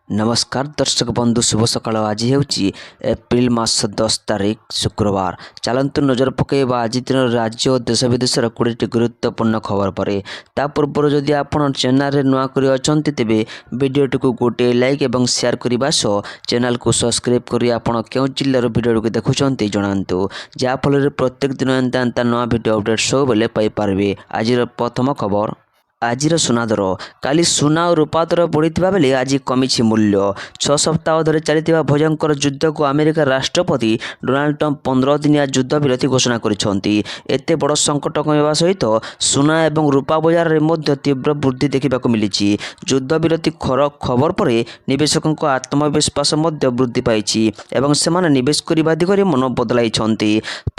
नमस्कार दर्शक बंधु शुभ सकाळ आज ହେଉଛି एप्रिल मास 10 तारिख शुक्रवार। चलतु नजर पकईवा आज दिन राज्य और देश विदेशर 20टी गुरुत्वपूर्ण खबर पर ता पूर्व जदि आपण चैनल नुआक तेबे वीडियोटी को गोटे लाइक और शेयर करने सह चैनल को सब्सक्राइब कर आपण क्यों जिल्लार वीडियो को देखुंत जनातु जहाँफल प्रत्येक दिन एंता नुआ वीडियो अपडेट सब बेले पाइपर। आज प्रथम खबर आजिर सुना दर काली सुना और रूपा दर बढ़ी बेले आज कमी मूल्य 6 सप्ताह धरी चलता भयंकर युद्ध को अमेरिका राष्ट्रपति डोनाल्ड ट्रंप 15 दिनिया युद्ध विरति घोषणा करते बड़ संकट कमिवा सहित सुना और रूपा बजार में तीव्र वृद्धि देखा मिली। युद्ध विरति खबर पर निवेशकों आत्मविश्वास वृद्धि पाई और से निवेश करने दिगरे मन बदलाई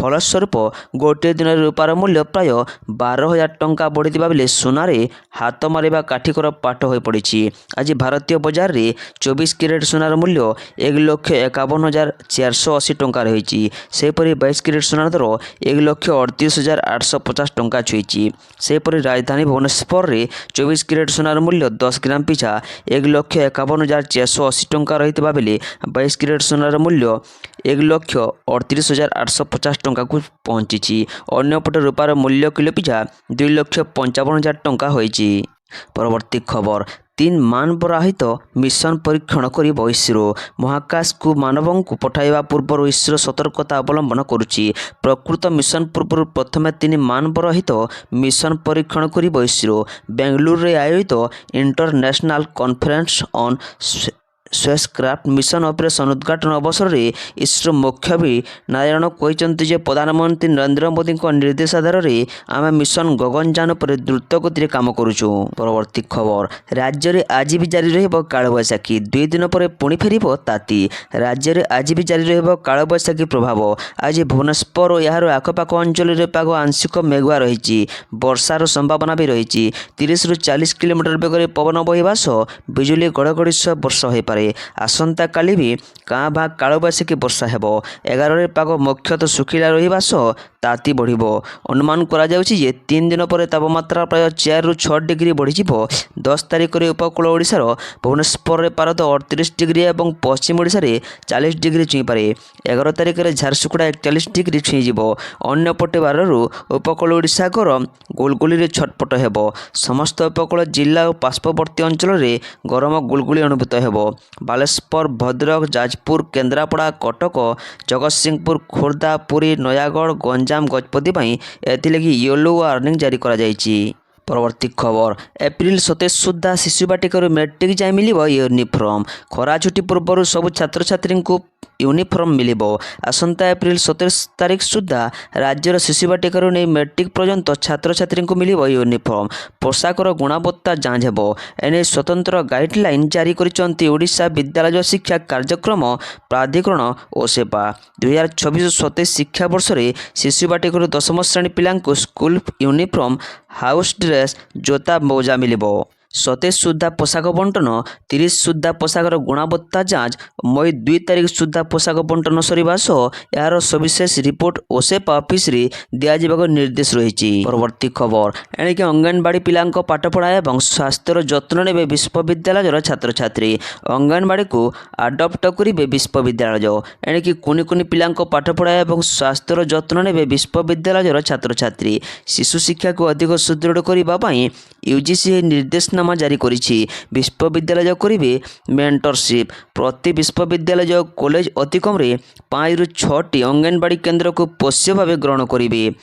फलस्वरूप गोटे दिन रूपार मूल्य प्राय 12,000 टंका बढ़ी बेले सुनारे हाथ मारिबा काठिकर पाठ हो पड़ी। आज भारतीय बजार रे 24 कैरेट सोनार मूल्य 1,51,480 टंका रही। सेपरी 22 कैरेट सोनार दर 1,38,850 टंका छुई। सेपरी राजधानी भुवनेश्वर रे 24 कैरेट सोनार मूल्य 10 ग्राम पिछा 1,51,480 टंका रही बेले 22 कैरेट सोनार मूल्य 1,38,850 टंका को पहुंची। अन्यपटे रूपार मूल्य किलो पिछा 2,55,000 टंका होईची। परवर्ती खबर 3 मानवरहित मिशन परीक्षण कर इसरो महाकाश को मानव को पठाइबा पूर्व इसरो सतर्कता अवलंबन करुच्ची। प्रकृत मिशन पूर्व प्रथम 3 मानवरहित मिशन परीक्षण कर इसरो बेंगलुरु रे आयोजित international conference on spacecraft mission operation उद्घाटन अवसर में इसरो मुख्य भी नारायण कहते प्रधानमंत्री नरेंद्र मोदी निर्देशाधार में आम मिशन गगनयान पर द्रुत गति काम करुचु। परवर्ती खबर राज्य में आज भी जारी रहिबो कालबैशाखी 2 दिन पर पुणी फेरिबो ताती। राज्य में आज भी जारी रहिबो कालबैशाखी प्रभाव। आज भुवनेश्वर और यार आखपाख अंचल में पाग आंशिक मेघुआ रही वर्षार संभावना भी रही। 30 ରୁ 40 किलोमीटर बेगर पवन बहिबा सह बिजुली घड़घड़ी सह वर्षा हो पारे। आसंता काली भी काँ भाग कालबैशाखी वर्षा हेबो। 11 पाग मुख्यतः सुखिला रहिबा सह ताती बढ़िबो। अनुमान करा जाउछि जे 3 दिन पर तापमात्रा प्राय 4 ରୁ 6 डिग्री बढ़ी 10 तारिख में उपकूल ओडिशार भुवनेश्वर में पारद 38 डिग्री और पश्चिम ओडिशा रे 40 डिग्री छुई पारे। 11 तारिख में झारसुगुड़ा 41 डिग्री छुई। अन्यपटे 12 उपकूल ओडिशाकर गुलगुली रे छटपट हेबो। समस्त उपकूल जिला और पार्श्ववर्ती अंचल में गरम गुलगुली अनुभूत हेबो। बालेश्वर भद्रक जाजपुर केन्द्रापड़ा कटक जगतसिंहपुर खोर्धा पुरी नयागढ़ गंजाम गजपति एथिलगी येलो वार्निंग जारी करा जायछि। परवर्ती खबर एप्रिल 27 सुधा शिशु बाटिका मैट्रिक जाए मिल यूनिफॉर्म। खरा छुट्टी पूर्व सबु छात्र छात्री को यूनिफॉर्म मिलिबो। आसंता एप्रिल 27 तारिख सुधा राज्यर शिशु बाटिका नहीं मैट्रिक पर्यंत छात्र छात्री को मिलिबो यूनिफॉर्म। पोशाकर गुणवत्ता जांच हेबो। एने स्वतंत्र गाइडलाइन जारी करिसंती ओडिशा विद्यालय शिक्षा कार्यक्रम प्राधिकरण ओसेपा। 2026-27 शिक्षा वर्ष में शिशु बाटिका 10ମ श्रेणी पिला स्कूल यूनिफॉर्म हाउस ड्रेस जोता मोजा मिलिबो। 27 सुधा पोशाक बंटन 30 सुधा पोशाकर गुणवत्ता जांच मई 2 तारिख सुधा पोशाक बंटन सरिबा सह यार सविशेष रिपोर्ट ओसेपा ऑफिस रे दिया निर्देश रही। परवर्ती खबर एणिके अंगनवाड़ी पिलांक पाठपढ़ा और स्वास्थ्यर जत्न नेबे विश्वविद्यालय छात्र छात्री। अंगनवाड़ी को आडप्ट करेंगे विश्वविद्यालय। एणिके कुनि कुनि पिलांक पाठपढ़ा और स्वास्थ्यर जत्न नेबे विश्वविद्यालय छात्र छात्री। शिशु शिक्षा को अधिक सुदृढ़ करने यूजीसी निर्देशनामा जारी करिछि। विश्वविद्यालय करेंगे मेंटरशिप। प्रति विश्वविद्यालय कॉलेज अति कम 5 ରୁ 6ଟି अंगनवाड़ी केन्द्र को पोष्य भाव ग्रहण करेंगे।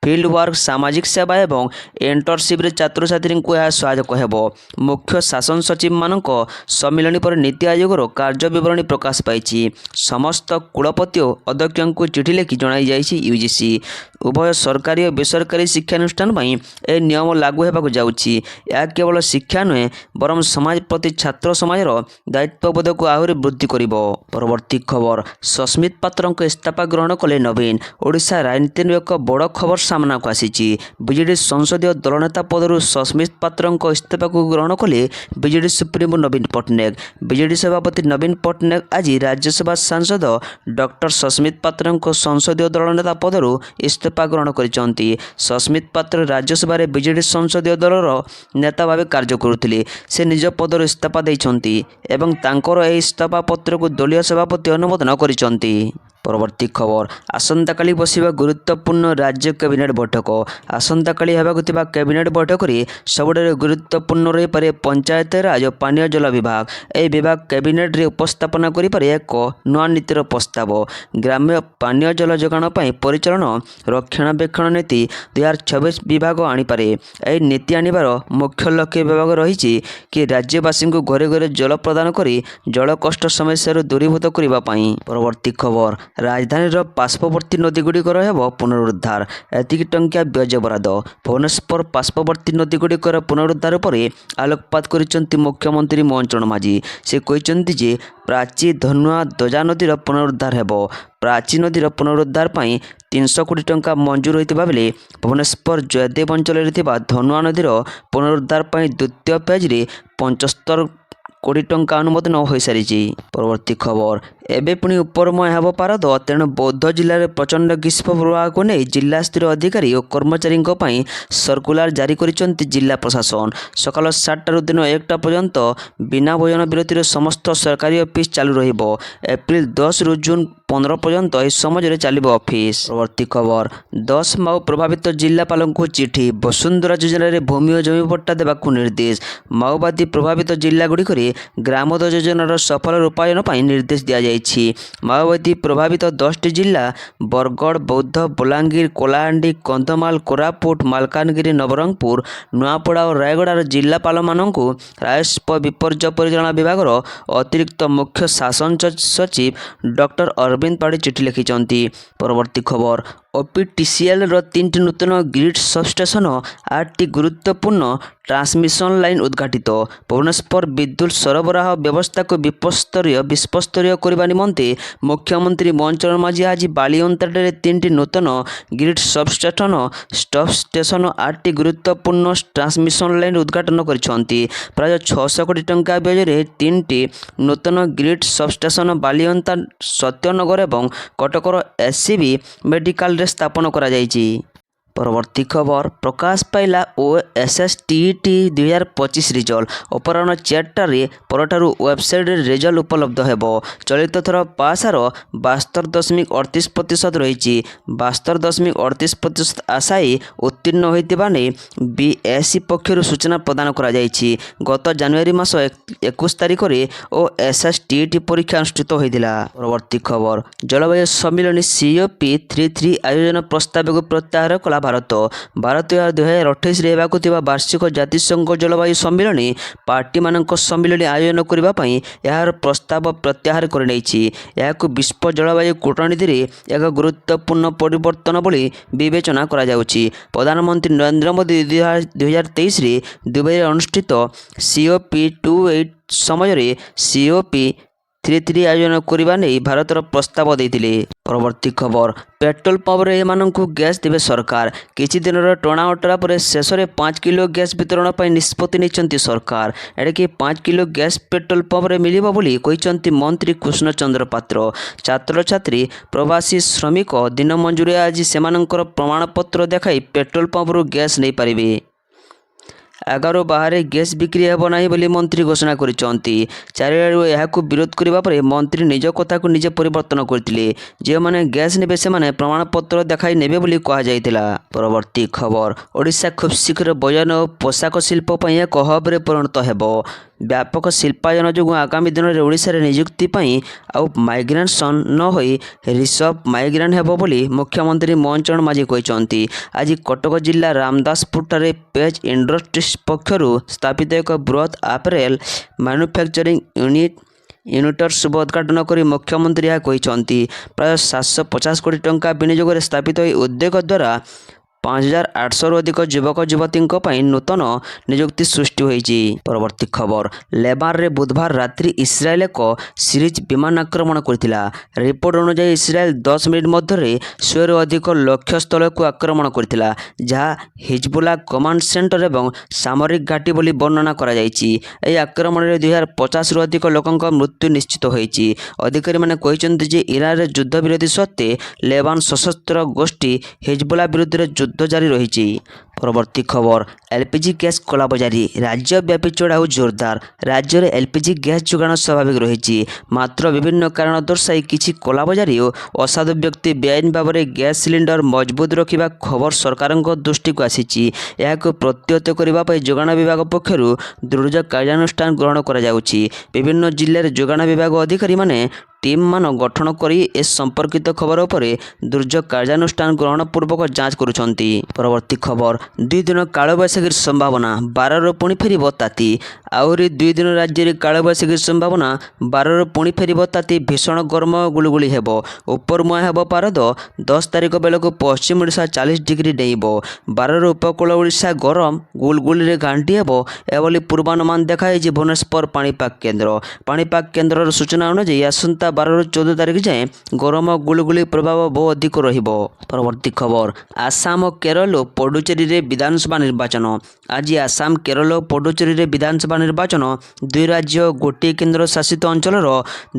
फील्ड वर्क सामाजिक सेवा और एंटरशिप छात्र छात्री को यह सहायक हेबो। मुख्य शासन सचिव मानक सम्मिलनी पर नीति आयोग कार्य विवरणी प्रकाश पाई। समस्त कुलपति और अध्यक्ष को चिठी लिखि जणाई जाइछि यूजीसी। उभय सरकारी और बेसरकारी शिक्षानुष्ठान ए नियम लागू होगा जाउछि। यह केवल शिक्षा नुहे बरम समाज प्रति छात्र समाजर दायित्वबोध को आहरी वृद्धि करिबो। परवर्ती खबर सस्मित पात्र इस्तीफा ग्रहण कले नवीन। ओडिशा राजनीति एक बड़ खबर ସାମ୍ନାକୁ ଆସିଛି। ବିଜେଡି ସଂସଦୀୟ ଦଳ ନେତା ପଦରୁ ସସ୍ମିତ ପାତ୍ରଙ୍କ ଇସ୍ତଫାକୁ ଗ୍ରହଣ କଲେ ବିଜେଡି ସୁପ୍ରିମୋ ନବୀନ ପଟ୍ଟନାୟକ। ବିଜେଡି ସଭାପତି ନବୀନ ପଟ୍ଟନାୟକ ଆଜି ରାଜ୍ୟସଭା ସାଂସଦ ଡକ୍ଟର ସସ୍ମିତ ପାତ୍ରଙ୍କ ସଂସଦୀୟ ଦଳ ନେତା ପଦରୁ ଇସ୍ତଫା ଗ୍ରହଣ କରିଛନ୍ତି। ସସ୍ମିତ ପାତ୍ର ରାଜ୍ୟସଭାରେ ବିଜେଡି ସଂସଦୀୟ ଦଳର ନେତା ଭାବେ କାର୍ଯ୍ୟ କରୁଥିଲେ। ସେ ନିଜ ପଦରୁ ଇସ୍ତଫା ଦେଇଛନ୍ତି ଏବଂ ତାଙ୍କର ଏହି ଇସ୍ତଫା ପତ୍ରକୁ ଦଳୀୟ ସଭାପତି ଅନୁମୋଦନ କରିଛନ୍ତି। ପରବର୍ତ୍ତୀ ଖବର, ଆସନ୍ତାକାଲି ବସିବା ଗୁରୁତ୍ୱପୂର୍ଣ୍ଣ ରାଜ୍ୟ କ୍ୟାବିନେଟ୍ ବୈଠକ। ଆସନ୍ତାକାଲି ହେବାକୁ ଥିବା କ୍ୟାବିନେଟ୍ ବୈଠକରେ ସବୁଠାରୁ ଗୁରୁତ୍ୱପୂର୍ଣ୍ଣ ରହିପାରେ ପଞ୍ଚାୟତରାଜ ଓ ପାନୀୟ ଜଳ ବିଭାଗ। ଏହି ବିଭାଗ କ୍ୟାବିନେଟ୍ରେ ଉପସ୍ଥାପନ କରିପାରେ ଏକ ନୂଆ ନୀତିର ପ୍ରସ୍ତାବ। ଗ୍ରାମ୍ୟ ପାନୀୟ ଜଳ ଯୋଗାଣ ପାଇଁ ପରିଚାଳନା ରକ୍ଷଣାବେକ୍ଷଣ ନୀତି 2026 ବିଭାଗ ଆଣିପାରେ। ଏହି ନୀତି ଆଣିବାର ମୁଖ୍ୟ ଲକ୍ଷ୍ୟ ବିଭାଗ ରହିଛି କି ରାଜ୍ୟବାସୀଙ୍କୁ ଘରେ ଘରେ ଜଳ ପ୍ରଦାନ କରି ଜଳ କଷ୍ଟ ସମସ୍ୟାରୁ ଦୂରୀଭୂତ କରିବା ପାଇଁ। ପରବର୍ତ୍ତୀ ଖବର, ରାଜଧାନୀର ପାର୍ଶ୍ୱବର୍ତ୍ତୀ ନଦୀଗୁଡ଼ିକର ହେବ ପୁନରୁଦ୍ଧାର, ଏତିକି ଟଙ୍କିଆ ବ୍ୟୟ ବରାଦ। ଭୁବନେଶ୍ୱର ପାର୍ଶ୍ୱବର୍ତ୍ତୀ ନଦୀଗୁଡ଼ିକର ପୁନରୁଦ୍ଧାର ଉପରେ ଆଲୋକପାତ କରିଛନ୍ତି ମୁଖ୍ୟମନ୍ତ୍ରୀ ମୋହନ ଚରଣ ମାଝୀ। ସେ କହିଛନ୍ତି ଯେ ପ୍ରାଚୀ, ଧନୁଆ, ଦୋଜା ନଦୀର ପୁନରୁଦ୍ଧାର ହେବ। ପ୍ରାଚୀ ନଦୀର ପୁନରୁଦ୍ଧାର ପାଇଁ 300 କୋଟି ଟଙ୍କା ମଞ୍ଜୁର ହୋଇଥିବା ବେଳେ ଭୁବନେଶ୍ୱର ଜୟଦେବ ଅଞ୍ଚଳରେ ଥିବା ଧନୁଆ ନଦୀର ପୁନରୁଦ୍ଧାର ପାଇଁ ଦ୍ୱିତୀୟ ଫେଜ୍ରେ 75 କୋଟି ଟଙ୍କା ଅନୁମୋଦନ ହୋଇସାରିଛି। ପରବର୍ତ୍ତୀ ଖବର, ଏବେ ପୁଣି ଉପରମୁହାଁ ହେବ ପାରଦ। ତେଣୁ ବୌଦ୍ଧ ଜିଲ୍ଲାରେ ପ୍ରଚଣ୍ଡ ଗ୍ରୀଷ୍ମ ପ୍ରବାହକୁ ନେଇ ଜିଲ୍ଲାସ୍ତରୀୟ ଅଧିକାରୀ ଓ କର୍ମଚାରୀଙ୍କ ପାଇଁ ସର୍କୁଲାର ଜାରି କରିଛନ୍ତି ଜିଲ୍ଲା ପ୍ରଶାସନ। ସକାଳ 7ଟାରୁ ଦିନ 1ଟା ପର୍ଯ୍ୟନ୍ତ ବିନା ଭୋଜନ ବିରତିରେ ସମସ୍ତ ସରକାରୀ ଅଫିସ ଚାଲୁ ରହିବ। ଏପ୍ରିଲ 10ରୁ ଜୁନ 15 ପର୍ଯ୍ୟନ୍ତ ଏହି ସମୟରେ ଚାଲିବ ଅଫିସ। ପରବର୍ତ୍ତୀ ଖବର, 10 ମାଓ ପ୍ରଭାବିତ ଜିଲ୍ଲାପାଳଙ୍କୁ ଚିଠି। ବସୁନ୍ଧରା ଯୋଜନାରେ ଭୂମି ଓ ଜମି ପଟ୍ଟା ଦେବାକୁ ନିର୍ଦ୍ଦେଶ। ମାଓବାଦୀ ପ୍ରଭାବିତ ଜିଲ୍ଲାଗୁଡ଼ିକରେ ଗ୍ରାମୋଦୟ ଯୋଜନାର ସଫଳ ରୂପାୟନ ପାଇଁ ନିର୍ଦ୍ଦେଶ ଦିଆଯାଇଛି। ମାଓବାଦୀ ପ୍ରଭାବିତ 10ଟି ଜିଲ୍ଲା ବରଗଡ଼, ବୌଦ୍ଧ, ବଲାଙ୍ଗୀର, କଳାହାଣ୍ଡି, କନ୍ଧମାଳ, କୋରାପୁଟ, ମାଲକାନଗିରି, ନବରଙ୍ଗପୁର, ନୂଆପଡ଼ା ଓ ରାୟଗଡ଼ାର ଜିଲ୍ଲାପାଳମାନଙ୍କୁ ରାଜସ୍ୱ ବିପର୍ଯ୍ୟୟ ପରିଚାଳନା ବିଭାଗର ଅତିରିକ୍ତ ମୁଖ୍ୟ ଶାସନ ସଚିବ ଡକ୍ଟର ଅରବିନ୍ଦ ପାଢ଼ୀ ଚିଠି ଲେଖିଛନ୍ତି। ପରବର୍ତ୍ତୀ ଖବର, OPTCLର 3ଟି ନୂତନ ଗ୍ରିଡ୍ ସବଷ୍ଟେସନ, 8ଟି ଗୁରୁତ୍ୱପୂର୍ଣ୍ଣ ଟ୍ରାନ୍ସମିଶନ ଲାଇନ ଉଦ୍ଘାଟିତ। ଭୁବନେଶ୍ୱର ବିଦ୍ୟୁତ୍ ସରବରାହ ବ୍ୟବସ୍ଥାକୁ ବିଶ୍ୱସ୍ତରୀୟ କରିବା ନିମନ୍ତେ ମୁଖ୍ୟମନ୍ତ୍ରୀ ମୋହନ ଚରଣ ମାଝୀ ଆଜି ବାଲିଅନ୍ତାଠାରେ 3ଟି ନୂତନ ଗ୍ରିଡ୍ ସବଷ୍ଟେସନ, ଷ୍ଟେସନ, 8ଟି ଗୁରୁତ୍ୱପୂର୍ଣ୍ଣ ଟ୍ରାନ୍ସମିଶନ ଲାଇନ ଉଦ୍ଘାଟନ କରିଛନ୍ତି। ପ୍ରାୟ 600 କୋଟି ଟଙ୍କା ବ୍ୟୟରେ 3ଟି ନୂତନ ଗ୍ରିଡ୍ ସବଷ୍ଟେସନ ବାଲିଅନ୍ତା, ସତ୍ୟନଗର ଏବଂ କଟକର SCB ମେଡିକାଲରେ ସ୍ଥାପନ କରାଯାଇଛି। ପରବର୍ତ୍ତୀ ଖବର, ପ୍ରକାଶ ପାଇଲା OSSTET 2025 ରେଜଲ୍ଟ। ଅପରାହ୍ନ 4ଟାରେ ପରଠାରୁ ୱେବସାଇଟରେ ରେଜଲ୍ଟ ଉପଲବ୍ଧ ହେବ। ଚଳିତ ଥର ପାସ୍ ହାର 72.38% ରହିଛି। 72.38% ଆଶାୟୀ ଉତ୍ତୀର୍ଣ୍ଣ ହୋଇଥିବା ନେଇ BSE ପକ୍ଷରୁ ସୂଚନା ପ୍ରଦାନ କରାଯାଇଛି। ଗତ ଜାନୁଆରୀ ମାସ 21 ତାରିଖରେ OSSTET ପରୀକ୍ଷା ଅନୁଷ୍ଠିତ ହୋଇଥିଲା। ପରବର୍ତ୍ତୀ ଖବର, ଜଳବାୟୁ ସମ୍ମିଳନୀ COP33 ଆୟୋଜନ ପ୍ରସ୍ତାବକୁ ପ୍ରତ୍ୟାହାର କଲା ଭାରତ। ଭାରତ ଏହା 2028ରେ ହେବାକୁ ଥିବା ବାର୍ଷିକ ଜାତିସଂଘ ଜଳବାୟୁ ସମ୍ମିଳନୀ ପାର୍ଟିମାନଙ୍କ ସମ୍ମିଳନୀ ଆୟୋଜନ କରିବା ପାଇଁ ଏହାର ପ୍ରସ୍ତାବ ପ୍ରତ୍ୟାହାର କରିନେଇଛି। ଏହାକୁ ବିଶ୍ୱ ଜଳବାୟୁ କୂଟନୀତିରେ ଏକ ଗୁରୁତ୍ୱପୂର୍ଣ୍ଣ ପରିବର୍ତ୍ତନ ବୋଲି ବିବେଚନା କରାଯାଉଛି। ପ୍ରଧାନମନ୍ତ୍ରୀ ନରେନ୍ଦ୍ର ମୋଦି 2023ରେ ଦୁବାଇରେ ଅନୁଷ୍ଠିତ COP28 ସମୟରେ COP33 ଆୟୋଜନ କରିବା ନେଇ ଭାରତର ପ୍ରସ୍ତାବ ଦେଇଥିଲେ। ପରବର୍ତ୍ତୀ ଖବର, ପେଟ୍ରୋଲ ପମ୍ପରେ ଏମାନଙ୍କୁ ଗ୍ୟାସ୍ ଦେବେ ସରକାର। କିଛି ଦିନର ଟଣାଓଟରା ପରେ ଶେଷରେ 5 କିଲୋ ଗ୍ୟାସ୍ ବିତରଣ ପାଇଁ ନିଷ୍ପତ୍ତି ନେଇଛନ୍ତି ସରକାର। ଏଣିକି 5 କିଲୋ ଗ୍ୟାସ୍ ପେଟ୍ରୋଲ ପମ୍ପରେ ମିଳିବ ବୋଲି କହିଛନ୍ତି ମନ୍ତ୍ରୀ କୃଷ୍ଣଚନ୍ଦ୍ର ପାତ୍ର। ଛାତ୍ରଛାତ୍ରୀ, ପ୍ରବାସୀ ଶ୍ରମିକ ଦିନ ମଜୁରିଆ ଆଜି ସେମାନଙ୍କର ପ୍ରମାଣପତ୍ର ଦେଖାଇ ପେଟ୍ରୋଲ ପମ୍ପରୁ ଗ୍ୟାସ୍ ନେଇପାରିବେ। 11 ବାହାରେ ଗ୍ୟାସ୍ ବିକ୍ରି ହେବ ନାହିଁ ବୋଲି ମନ୍ତ୍ରୀ ଘୋଷଣା କରିଛନ୍ତି। ଚାରିଆଡ଼ୁ ଏହାକୁ ବିରୋଧ କରିବା ପରେ ମନ୍ତ୍ରୀ ନିଜ କଥାକୁ ନିଜେ ପରିବର୍ତ୍ତନ କରିଥିଲେ। ଯେଉଁମାନେ ଗ୍ୟାସ୍ ନେବେ ସେମାନେ ପ୍ରମାଣପତ୍ର ଦେଖାଇ ନେବେ ବୋଲି କୁହାଯାଇଥିଲା। ପରବର୍ତ୍ତୀ ଖବର, ଓଡ଼ିଶା ଖୁବ୍ ଶୀଘ୍ର ବୟନ ଓ ପୋଷାକ ଶିଳ୍ପ ପାଇଁ ଏକ ହବ୍ରେ ପରିଣତ ହେବ। ବ୍ୟାପକ ଶିଳ୍ପାୟନ ଯୋଗୁଁ ଆଗାମୀ ଦିନରେ ଓଡ଼ିଶାରେ ନିଯୁକ୍ତି ପାଇଁ ଆଉ ମାଇଗ୍ରେସନ୍ ନ ହୋଇ ରିସର୍ଭ ମାଇଗ୍ରେସନ୍ ହେବ ବୋଲି ମୁଖ୍ୟମନ୍ତ୍ରୀ ମୋହନ ଚରଣ ମାଝୀ କହିଛନ୍ତି। ଆଜି କଟକ ଜିଲ୍ଲା ରାମଦାସପୁରଠାରେ ପେଜ୍ ଇଣ୍ଡଷ୍ଟ୍ରିଜ୍ ପକ୍ଷରୁ ସ୍ଥାପିତ ଏକ ବୃହତ୍ ଆପେରେଲ୍ ମାନୁଫ୍ୟାକ୍ଚରିଂ ୟୁନିଟ୍ର ଶୁଭ ଉଦ୍ଘାଟନ କରି ମୁଖ୍ୟମନ୍ତ୍ରୀ ଏହା କହିଛନ୍ତି। ପ୍ରାୟ 750 କୋଟି ଟଙ୍କା ବିନିଯୋଗରେ ସ୍ଥାପିତ ଏହି ଉଦ୍ୟୋଗ ଦ୍ୱାରା 5800 ଅଧିକ ଯୁବକ ଯୁବତୀଙ୍କ ପାଇଁ ନୂତନ ନିଯୁକ୍ତି ସୃଷ୍ଟି ହୋଇଛି। ପରବର୍ତ୍ତୀ ଖବର, ଲେବାନରେ ବୁଧବାର ରାତ୍ରି ଇସ୍ରାଏଲ ଏକ ସିରିଜ୍ ବିମାନ ଆକ୍ରମଣ କରିଥିଲା। ରିପୋର୍ଟ ଅନୁଯାୟୀ ଇସ୍ରାଏଲ 10 ମିନିଟ୍ ମଧ୍ୟରେ 100ରୁ ଅଧିକ ଲକ୍ଷ୍ୟସ୍ଥଳକୁ ଆକ୍ରମଣ କରିଥିଲା, ଯାହା ହିଜବୁଲା କମାଣ୍ଡ ସେଣ୍ଟର ଏବଂ ସାମରିକ ଘାଟି ବୋଲି ବର୍ଣ୍ଣନା କରାଯାଇଛି। ଏହି ଆକ୍ରମଣରେ 2050ରୁ ଅଧିକ ଲୋକଙ୍କ ମୃତ୍ୟୁ ନିଶ୍ଚିତ ହୋଇଛି। ଅଧିକାରୀମାନେ କହିଛନ୍ତି ଯେ ଇରାନରେ ଯୁଦ୍ଧ ବିରତି ସତ୍ତ୍ୱେ ଲେବାନ ସଶସ୍ତ୍ର ଗୋଷ୍ଠୀ ହିଜବୁଲା ବିରୁଦ୍ଧରେ ଯୁଦ୍ଧ ଜାରି ରହିଛି। ପରବର୍ତ୍ତୀ ଖବର, ଏଲ୍ପିଜି ଗ୍ୟାସ୍ କଳାବଜାରୀ, ରାଜ୍ୟବ୍ୟାପୀ ଚଢ଼ାଉ ଜୋରଦାର। ରାଜ୍ୟରେ ଏଲ୍ପିଜି ଗ୍ୟାସ୍ ଯୋଗାଣ ସ୍ୱାଭାବିକ ରହିଛି, ମାତ୍ର ବିଭିନ୍ନ କାରଣ ଦର୍ଶାଇ କିଛି କଳାବଜାରୀ ଓ ଅସାଧୁ ବ୍ୟକ୍ତି ବେଆଇନ ଭାବରେ ଗ୍ୟାସ୍ ସିଲିଣ୍ଡର ମଜବୁତ ରଖିବା ଖବର ସରକାରଙ୍କ ଦୃଷ୍ଟିକୁ ଆସିଛି। ଏହାକୁ ପ୍ରତିହତ କରିବା ପାଇଁ ଯୋଗାଣ ବିଭାଗ ପକ୍ଷରୁ ଦୃଢ଼ କାର୍ଯ୍ୟାନୁଷ୍ଠାନ ଗ୍ରହଣ କରାଯାଉଛି। ବିଭିନ୍ନ ଜିଲ୍ଲାରେ ଯୋଗାଣ ବିଭାଗ ଅଧିକାରୀମାନେ ଟିମ୍ମାନ ଗଠନ କରି ଏ ସମ୍ପର୍କିତ ଖବର ଉପରେ ଦୃଢ଼ କାର୍ଯ୍ୟାନୁଷ୍ଠାନ ଗ୍ରହଣ ପୂର୍ବକ ଯାଞ୍ଚ କରୁଛନ୍ତି। ପରବର୍ତ୍ତୀ ଖବର, 2 ଦିନ କାଳବୈଶାଖୀର ସମ୍ଭାବନା, 12ରୁ ପୁଣି ଫେରିବ ତାତି। ଆହୁରି 2 ଦିନ ରାଜ୍ୟରେ କାଳବୈଶାଖୀର ସମ୍ଭାବନା, 12ରୁ ପୁଣି ଫେରିବ ତାତି। ଭୀଷଣ ଗରମ ଗୁଳୁଗୁଳି ହେବ, ଉପରମୁହାଁ ହେବ ପାରଦ। 10 ତାରିଖ ବେଳକୁ ପଶ୍ଚିମ ଓଡ଼ିଶା 40 ଡିଗ୍ରୀ ଡେଇଁବ। 12ରୁ ଉପକୂଳ ଓଡ଼ିଶା ଗରମ ଗୁଳଗୁଳିରେ ଘାଣ୍ଟି ହେବ, ଏଭଳି ପୂର୍ବାନୁମାନ ଦେଖାଯାଇଛି ଭୁବନେଶ୍ୱର ପାଣିପାଗ କେନ୍ଦ୍ର। ପାଣିପାଗ କେନ୍ଦ୍ରର ସୂଚନା ଅନୁଯାୟୀ ଆସନ୍ତା 12ରୁ 14 ତାରିଖ ଯାଏଁ ଗରମ ଗୁଳୁଗୁଳି ପ୍ରଭାବ ବହୁ ଅଧିକ ରହିବ। ପରବର୍ତ୍ତୀ ଖବର, ଆସାମ ଓ କେରଳ ଓ ପୁଡୁଚେରୀରେ ବିଧାନସଭା ନିର୍ବାଚନ। ଆଜି ଆସାମ, କେରଳ ଓ ପୁଡୁଚେରୀରେ ବିଧାନସଭା ନିର୍ବାଚନ। 2 ରାଜ୍ୟ ଓ ଗୋଟିଏ କେନ୍ଦ୍ର ଶାସିତ ଅଞ୍ଚଳର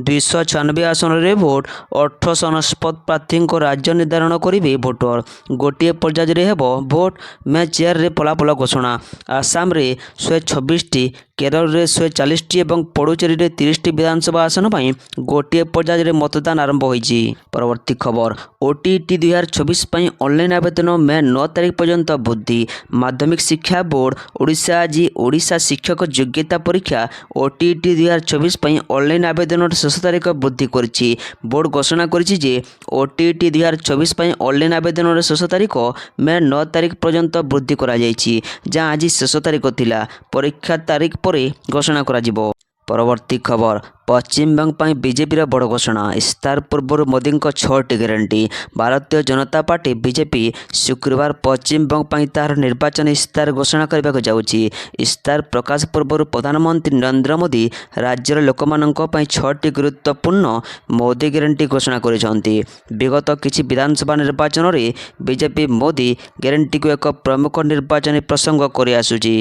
296 ଆସନରେ ଭୋଟ। 1899 ପ୍ରାର୍ଥୀଙ୍କ ରାଜ୍ୟ ନିର୍ଦ୍ଧାରଣ କରିବେ ଭୋଟର। ଗୋଟିଏ ପର୍ଯ୍ୟାୟରେ ହେବ ଭୋଟ। ମେ 4ରେ ଫଳାଫଳ ଘୋଷଣା। ଆସାମରେ 126ଟି, କେରଳରେ 140ଟି ଏବଂ ପୁଡୁଚେରୀରେ 30ଟି ବିଧାନସଭା ଆସନ ପାଇଁ ଗୋଟିଏ ପର୍ଯ୍ୟାୟରେ ମତଦାନ ଆରମ୍ଭ ହୋଇଛି। ପରବର୍ତ୍ତୀ ଖବର, ଓଟିଇଟି 2024 ପାଇଁ ଅନଲାଇନ୍ ଆବେଦନ ମେ 9 ତାରିଖ ପର୍ଯ୍ୟନ୍ତ ବୃଦ୍ଧି। ମାଧ୍ୟମିକ ଶିକ୍ଷା ବୋର୍ଡ ଓଡ଼ିଶା ଆଜି ଓଡ଼ିଶା ଶିକ୍ଷକ ଯୋଗ୍ୟତା ପରୀକ୍ଷା ଓଟିଇଟି 2024 ପାଇଁ ଅନଲାଇନ୍ ଆବେଦନର ଶେଷ ତାରିଖ ବୃଦ୍ଧି କରିଛି। ବୋର୍ଡ ଘୋଷଣା କରିଛି ଯେ ଓଟିଇଟି 2024 ପାଇଁ ଅନଲାଇନ୍ ଆବେଦନର ଶେଷ ତାରିଖ ମେ 9 ତାରିଖ ପର୍ଯ୍ୟନ୍ତ ବୃଦ୍ଧି କରାଯାଇଛି, ଯାହା ଆଜି ଶେଷ ତାରିଖ ଥିଲା। ପରୀକ୍ଷା ତାରିଖ ପରେ ଘୋଷଣା କରାଯିବ। ପରବର୍ତ୍ତୀ ଖବର, ପଶ୍ଚିମବଙ୍ଗ ପାଇଁ ବିଜେପିର ବଡ଼ ଘୋଷଣା। ଇସ୍ତାର ପୂର୍ବରୁ ମୋଦିଙ୍କ 6ଟି ଗ୍ୟାରେଣ୍ଟି। ଭାରତୀୟ ଜନତା ପାର୍ଟି ବିଜେପି ଶୁକ୍ରବାର ପଶ୍ଚିମବଙ୍ଗ ପାଇଁ ତାହାର ନିର୍ବାଚନୀ ଇସ୍ତାର ଘୋଷଣା କରିବାକୁ ଯାଉଛି। ଇସ୍ତାର ପ୍ରକାଶ ପୂର୍ବରୁ ପ୍ରଧାନମନ୍ତ୍ରୀ ନରେନ୍ଦ୍ର ମୋଦି ରାଜ୍ୟର ଲୋକମାନଙ୍କ ପାଇଁ 6ଟି ଗୁରୁତ୍ୱପୂର୍ଣ୍ଣ ମୋଦି ଗ୍ୟାରେଣ୍ଟି ଘୋଷଣା କରିଛନ୍ତି। ବିଗତ କିଛି ବିଧାନସଭା ନିର୍ବାଚନରେ ବିଜେପି ମୋଦି ଗ୍ୟାରେଣ୍ଟିକୁ ଏକ ପ୍ରମୁଖ ନିର୍ବାଚନୀ ପ୍ରସଙ୍ଗ କରିଆସୁଛି।